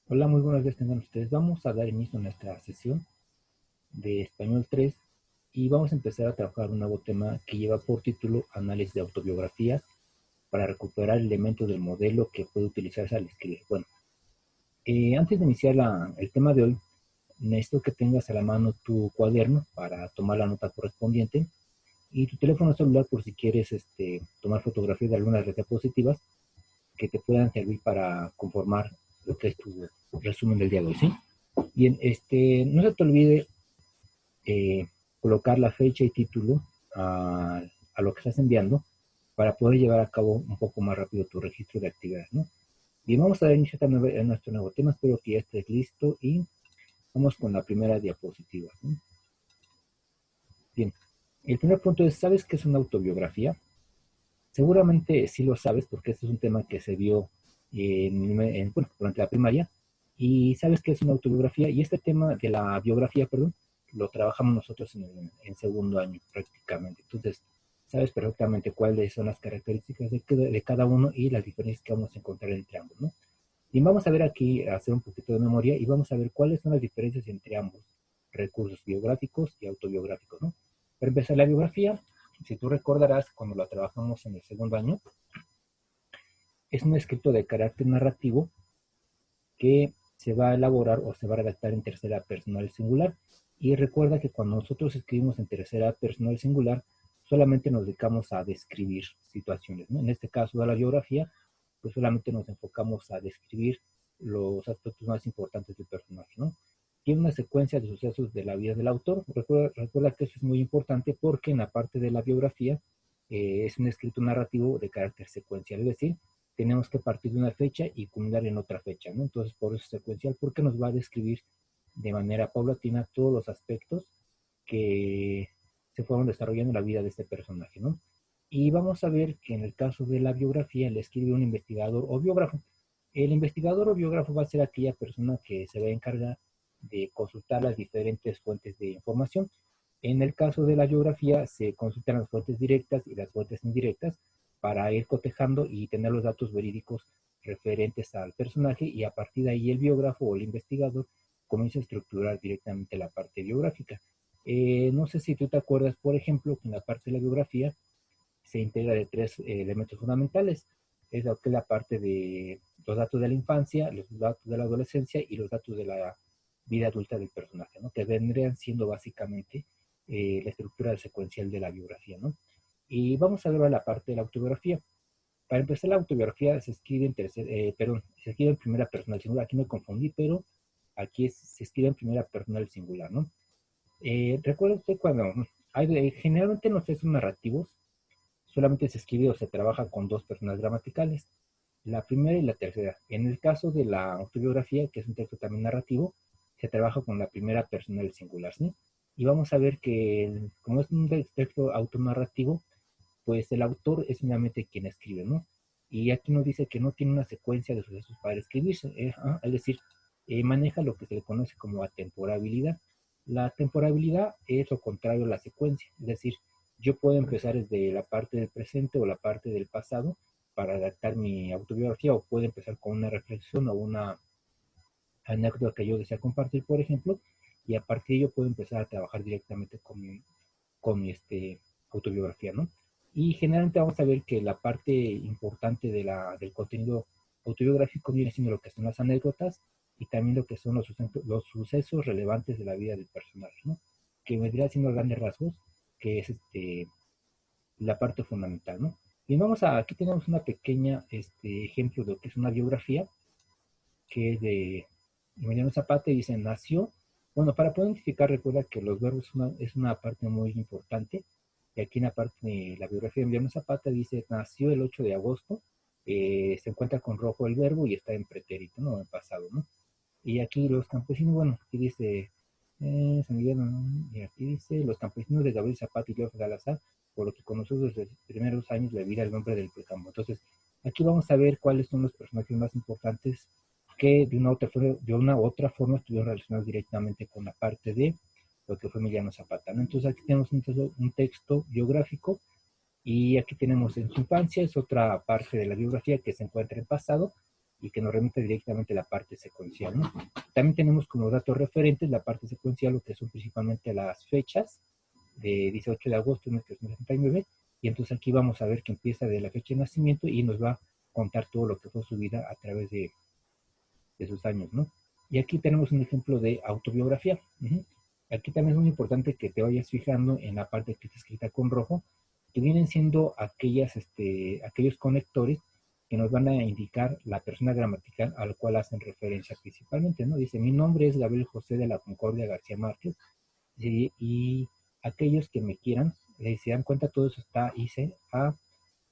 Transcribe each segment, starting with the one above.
Hola, muy buenos días tengan ustedes. Vamos a dar inicio a nuestra sesión de Español 3 y vamos a empezar a trabajar un nuevo tema que lleva por título Análisis de autobiografías para recuperar elementos del modelo que puede utilizarse al escribir. Bueno, antes de iniciar el tema de hoy, necesito que tengas a la mano tu cuaderno para tomar la nota correspondiente y tu teléfono celular por si quieres tomar fotografías de algunas diapositivas que te puedan servir para conformar lo que es tu resumen del día de hoy, ¿sí? Bien, no se te olvide colocar la fecha y título a lo que estás enviando para poder llevar a cabo un poco más rápido tu registro de actividades, ¿no? Bien, vamos a dar inicio a nuestro nuevo tema. Espero que ya estés listo y vamos con la primera diapositiva, ¿no? Bien, el primer punto es, ¿sabes qué es una autobiografía? Seguramente sí lo sabes porque este es un tema que se vio bueno, durante la primaria y sabes qué es una autobiografía y este tema de la biografía, perdón, lo trabajamos nosotros en segundo año prácticamente. Entonces, sabes perfectamente cuáles son las características de cada uno y las diferencias que vamos a encontrar entre ambos, ¿no? Y vamos a ver aquí, hacer un poquito de memoria y vamos a ver cuáles son las diferencias entre ambos recursos biográficos y autobiográficos, ¿no? Para empezar, la biografía, si tú recordarás, cuando la trabajamos en el segundo año, es un escrito de carácter narrativo que se va a elaborar o se va a redactar en tercera personal singular. Y recuerda que cuando nosotros escribimos en tercera personal singular, solamente nos dedicamos a describir situaciones, ¿no? En este caso de la biografía, pues solamente nos enfocamos a describir los aspectos más importantes del personaje, ¿no? Tiene una secuencia de sucesos de la vida del autor. Recuerda que eso es muy importante porque en la parte de la biografía es un escrito narrativo de carácter secuencial, es decir, tenemos que partir de una fecha y culminar en otra fecha, ¿no? Entonces, por eso es secuencial, porque nos va a describir de manera paulatina todos los aspectos que se fueron desarrollando en la vida de este personaje, ¿no? Y vamos a ver que en el caso de la biografía le escribe un investigador o biógrafo. El investigador o biógrafo va a ser aquella persona que se va a encargar de consultar las diferentes fuentes de información. En el caso de la biografía se consultan las fuentes directas y las fuentes indirectas para ir cotejando y tener los datos verídicos referentes al personaje y a partir de ahí el biógrafo o el investigador comienza a estructurar directamente la parte biográfica. No sé si tú te acuerdas, por ejemplo, que en la parte de la biografía se integra de tres elementos fundamentales. Es lo que es la parte de los datos de la infancia, los datos de la adolescencia y los datos de la vida adulta del personaje, ¿no? Que vendrían siendo básicamente la estructura secuencial de la biografía, ¿no? Y vamos a ver ahora la parte de la autobiografía. Para empezar, la autobiografía se escribe se escribe en primera persona singular. Aquí me confundí, pero aquí se escribe en primera persona singular, ¿no? Recuerda usted cuando generalmente en los textos narrativos solamente se escribe o se trabaja con dos personas gramaticales, la primera y la tercera. En el caso de la autobiografía, que es un texto también narrativo, se trabaja con la primera persona del singular, ¿sí? Y vamos a ver que, como es un texto autonarrativo, pues el autor es finalmente quien escribe, ¿no? Y aquí nos dice que no tiene una secuencia de sucesos para escribirse, es decir, maneja lo que se le conoce como atemporabilidad. La atemporabilidad es lo contrario a la secuencia, es decir, yo puedo empezar desde la parte del presente o la parte del pasado para adaptar mi autobiografía o puedo empezar con una reflexión o una anécdota que yo desea compartir, por ejemplo, y a partir de ello puedo empezar a trabajar directamente con mi autobiografía, ¿no? Y generalmente vamos a ver que la parte importante del contenido autobiográfico viene siendo lo que son las anécdotas y también lo que son los sucesos relevantes de la vida del personaje, ¿no? Que vendría siendo a grandes rasgos, que es la parte fundamental, ¿no? Y aquí tenemos una pequeña ejemplo de lo que es una biografía, que es de Emiliano Zapata, y dice, nació, bueno, para poder identificar, recuerda que los verbos es una parte muy importante, y aquí en la parte de la biografía de Emiliano Zapata dice, nació el 8 de agosto, se encuentra con rojo el verbo y está en pretérito, ¿no? En pasado, ¿no? Y aquí los campesinos, bueno, aquí dice, San Miguel, y aquí dice, los campesinos de Gabriel Zapata y Leo Salazar, por lo que conoció desde los primeros años de vida el nombre del precampo. Entonces, aquí vamos a ver cuáles son los personajes más importantes que de una u otra forma estuvieron relacionados directamente con la parte de lo que fue Emiliano Zapata, ¿no? Entonces aquí tenemos un texto biográfico Y aquí tenemos en su infancia, es otra parte de la biografía que se encuentra en pasado y que nos remite directamente a la parte secuencial, ¿no? También tenemos como datos referentes la parte secuencial, lo que son principalmente las fechas, de 18 de agosto de 1969, y entonces aquí vamos a ver que empieza de la fecha de nacimiento y nos va a contar todo lo que fue su vida a través de sus años, ¿no? Y aquí tenemos un ejemplo de autobiografía. Aquí también es muy importante que te vayas fijando en la parte que está escrita con rojo, que vienen siendo aquellos conectores que nos van a indicar la persona gramatical a la cual hacen referencia principalmente, ¿no? Dice, mi nombre es Gabriel José de la Concordia García Márquez, ¿sí? Y aquellos que me quieran, se dan cuenta, todo eso está, hice a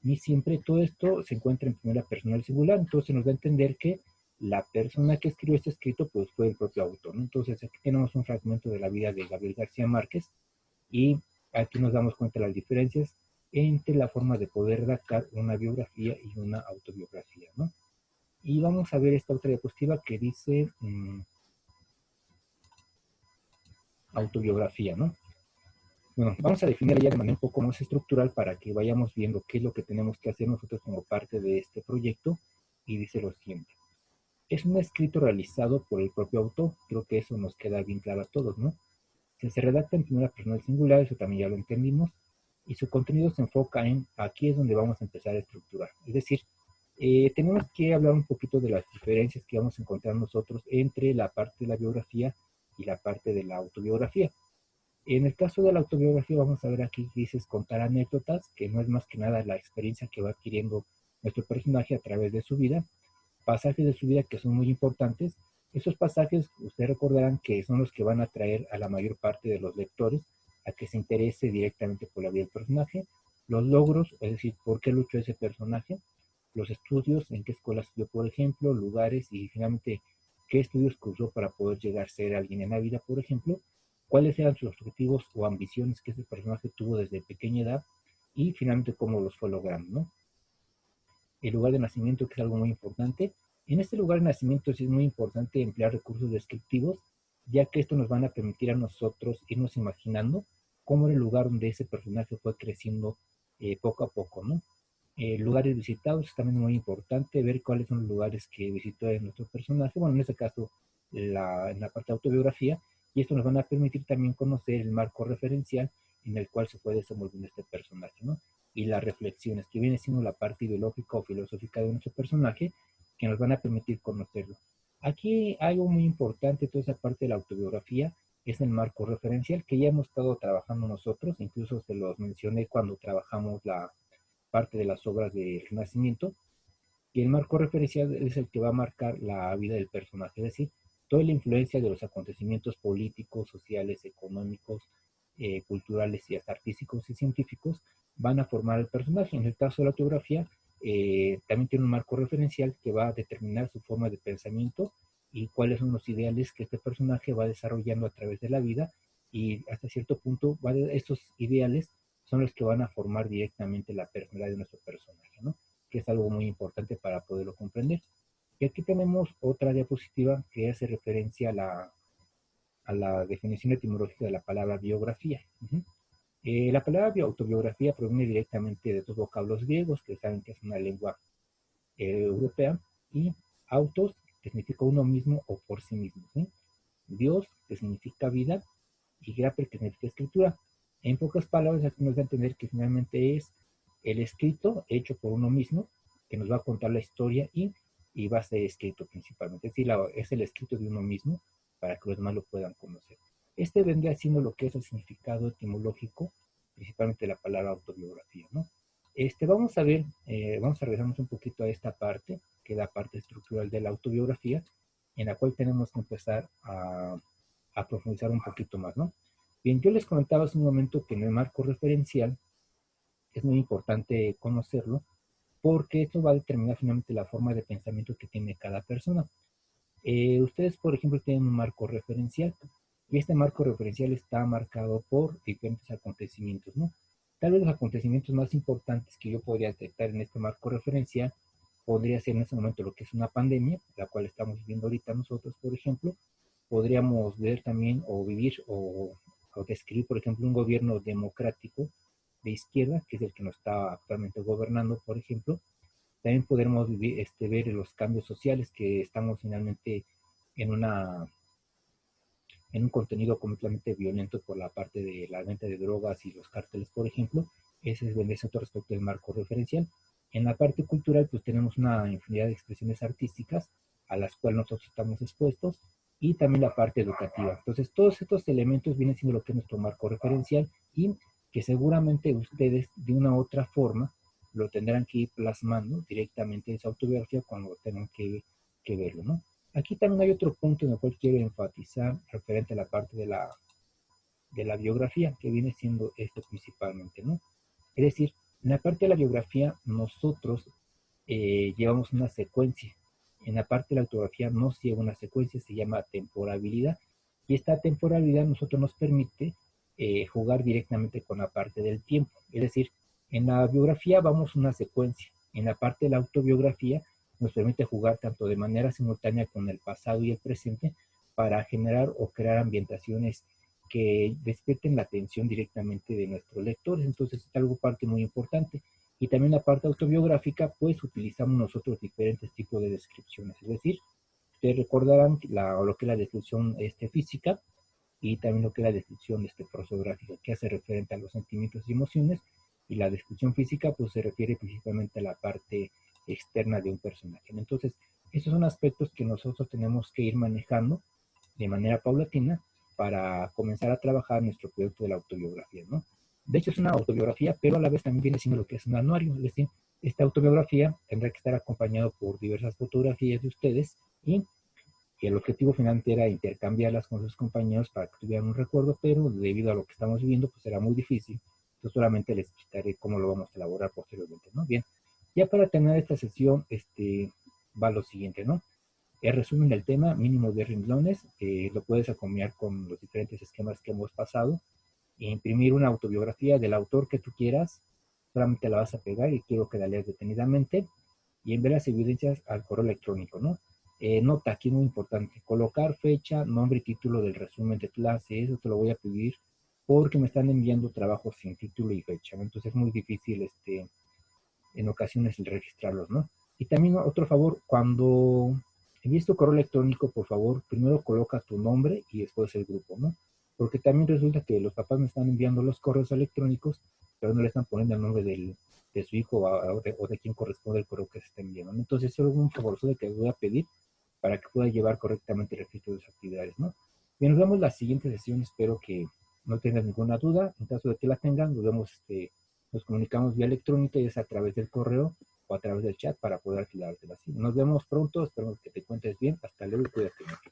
mí siempre, todo esto se encuentra en primera persona del singular, entonces nos da a entender que la persona que escribió este escrito pues fue el propio autor, ¿no? Entonces aquí tenemos un fragmento de la vida de Gabriel García Márquez y aquí nos damos cuenta de las diferencias entre la forma de poder redactar una biografía y una autobiografía, ¿no? Y vamos a ver esta otra diapositiva que dice autobiografía, ¿no? Bueno, vamos a definir ya de manera un poco más estructural para que vayamos viendo qué es lo que tenemos que hacer nosotros como parte de este proyecto. Y dice lo siguiente. Es un escrito realizado por el propio autor. Creo que eso nos queda bien claro a todos, ¿no? Se redacta en primera persona singular, eso también ya lo entendimos. Y su contenido se enfoca en, aquí es donde vamos a empezar a estructurar. Es decir, tenemos que hablar un poquito de las diferencias que vamos a encontrar nosotros entre la parte de la biografía y la parte de la autobiografía. En el caso de la autobiografía vamos a ver aquí que dices contar anécdotas, que no es más que nada la experiencia que va adquiriendo nuestro personaje a través de su vida, pasajes de su vida que son muy importantes. Esos pasajes ustedes recordarán que son los que van a atraer a la mayor parte de los lectores a que se interese directamente por la vida del personaje, los logros, es decir, por qué luchó ese personaje, los estudios, en qué escuela estudió, por ejemplo, lugares y finalmente qué estudios cursó para poder llegar a ser alguien en la vida, por ejemplo, cuáles eran sus objetivos o ambiciones que ese personaje tuvo desde pequeña edad y finalmente cómo los fue logrando, ¿no? El lugar de nacimiento, que es algo muy importante. En este lugar de nacimiento sí es muy importante emplear recursos descriptivos, ya que esto nos van a permitir a nosotros irnos imaginando cómo era el lugar donde ese personaje fue creciendo poco a poco, ¿no? Lugares visitados es también muy importante, ver cuáles son los lugares que visitó nuestro personaje, bueno, en este caso en la parte de autobiografía, y esto nos van a permitir también conocer el marco referencial en el cual se puede desenvolver este personaje, ¿no? Y las reflexiones, que viene siendo la parte ideológica o filosófica de nuestro personaje, que nos van a permitir conocerlo. Aquí algo muy importante, toda esa parte de la autobiografía, es el marco referencial que ya hemos estado trabajando nosotros, incluso se los mencioné cuando trabajamos la parte de las obras del Renacimiento, y el marco referencial es el que va a marcar la vida del personaje, es decir, toda la influencia de los acontecimientos políticos, sociales, económicos, culturales y hasta artísticos y científicos van a formar el personaje. En el caso de la autobiografía, también tiene un marco referencial que va a determinar su forma de pensamiento y cuáles son los ideales que este personaje va desarrollando a través de la vida y hasta cierto punto estos ideales son los que van a formar directamente la personalidad de nuestro personaje, ¿no? Que es algo muy importante para poderlo comprender. Y aquí tenemos otra diapositiva que hace referencia a la definición etimológica de la palabra biografía. La palabra autobiografía proviene directamente de dos vocablos griegos que saben que es una lengua europea, y autos, que significa uno mismo o por sí mismo, ¿sí? Dios, que significa vida, y graper, que significa escritura. En pocas palabras, aquí nos da a entender que finalmente es el escrito hecho por uno mismo, que nos va a contar la historia y va a ser escrito principalmente. Es decir, es el escrito de uno mismo para que los demás lo puedan conocer. Este vendría siendo lo que es el significado etimológico, principalmente la palabra autobiografía, ¿no? Vamos a ver, vamos a regresarnos un poquito a esta parte, que es la parte estructural de la autobiografía, en la cual tenemos que empezar a profundizar un poquito más, ¿no? Bien, yo les comentaba hace un momento que en el marco referencial es muy importante conocerlo porque esto va a determinar finalmente la forma de pensamiento que tiene cada persona. Ustedes, por ejemplo, tienen un marco referencial y este marco referencial está marcado por diferentes acontecimientos, ¿no? Tal vez los acontecimientos más importantes que yo podría detectar en este marco referencial podría ser en este momento lo que es una pandemia, la cual estamos viviendo ahorita nosotros, por ejemplo. Podríamos ver también o vivir o describir, por ejemplo, un gobierno democrático de izquierda, que es el que nos está actualmente gobernando, por ejemplo. También podremos ver los cambios sociales, que estamos finalmente en en un contenido completamente violento por la parte de la venta de drogas y los cárteles, por ejemplo. Ese es otro respecto del marco referencial. En la parte cultural, pues tenemos una infinidad de expresiones artísticas a las cuales nosotros estamos expuestos, y también la parte educativa. Entonces, todos estos elementos vienen siendo lo que es nuestro marco referencial, y que seguramente ustedes de una u otra forma lo tendrán que ir plasmando directamente en su autobiografía cuando tengan que verlo, ¿no? Aquí también hay otro punto en el cual quiero enfatizar referente a la parte de la biografía, que viene siendo esto principalmente, ¿no? Es decir, en la parte de la biografía nosotros llevamos una secuencia. En la parte de la autografía no se lleva una secuencia, se llama temporabilidad. Y esta temporalidad nosotros nos permite jugar directamente con la parte del tiempo. Es decir, en la biografía vamos una secuencia. En la parte de la autobiografía nos permite jugar tanto de manera simultánea con el pasado y el presente para generar o crear ambientaciones que despierten la atención directamente de nuestros lectores. Entonces es algo parte muy importante. Y también la parte autobiográfica, pues utilizamos nosotros diferentes tipos de descripciones. Es decir, ustedes recordarán lo que es la descripción física, y también lo que es la descripción prosográfica, que hace referente a los sentimientos y emociones, y la descripción física pues se refiere principalmente a la parte externa de un personaje. Entonces, esos son aspectos que nosotros tenemos que ir manejando de manera paulatina para comenzar a trabajar nuestro proyecto de la autobiografía, ¿no? De hecho, es una autobiografía, pero a la vez también viene siendo lo que es un anuario. Es decir, esta autobiografía tendrá que estar acompañado por diversas fotografías de ustedes, y el objetivo final era intercambiarlas con sus compañeros para que tuvieran un recuerdo, pero debido a lo que estamos viviendo, pues era muy difícil. Entonces solamente les explicaré cómo lo vamos a elaborar posteriormente, ¿no? Bien, ya para terminar esta sesión, va lo siguiente, ¿no? El resumen del tema, mínimo de renglones, lo puedes acompañar con los diferentes esquemas que hemos pasado, e imprimir una autobiografía del autor que tú quieras, solamente la vas a pegar y quiero que la leas detenidamente, y enviar las evidencias al correo electrónico, ¿no? Nota, aquí muy importante, colocar fecha, nombre y título del resumen de clase. Eso te lo voy a pedir porque me están enviando trabajos sin título y fecha, ¿no? Entonces es muy difícil en ocasiones el registrarlos, ¿no? Y también otro favor, cuando envíes tu correo electrónico, por favor, primero coloca tu nombre y después el grupo, ¿no? Porque también resulta que los papás me están enviando los correos electrónicos, pero no le están poniendo el nombre de su hijo o de quien corresponde el correo que se está enviando, ¿no? Entonces, eso es un favor que les voy a pedir para que pueda llevar correctamente el registro de sus actividades, ¿no? Bien, nos vemos la siguiente sesión. Espero que no tengan ninguna duda. En caso de que la tengan, nos vemos, nos comunicamos vía electrónica, ya sea a través del correo o a través del chat, para poder aclarártela. Nos vemos pronto, espero que te encuentres bien. Hasta luego y cuídate mucho.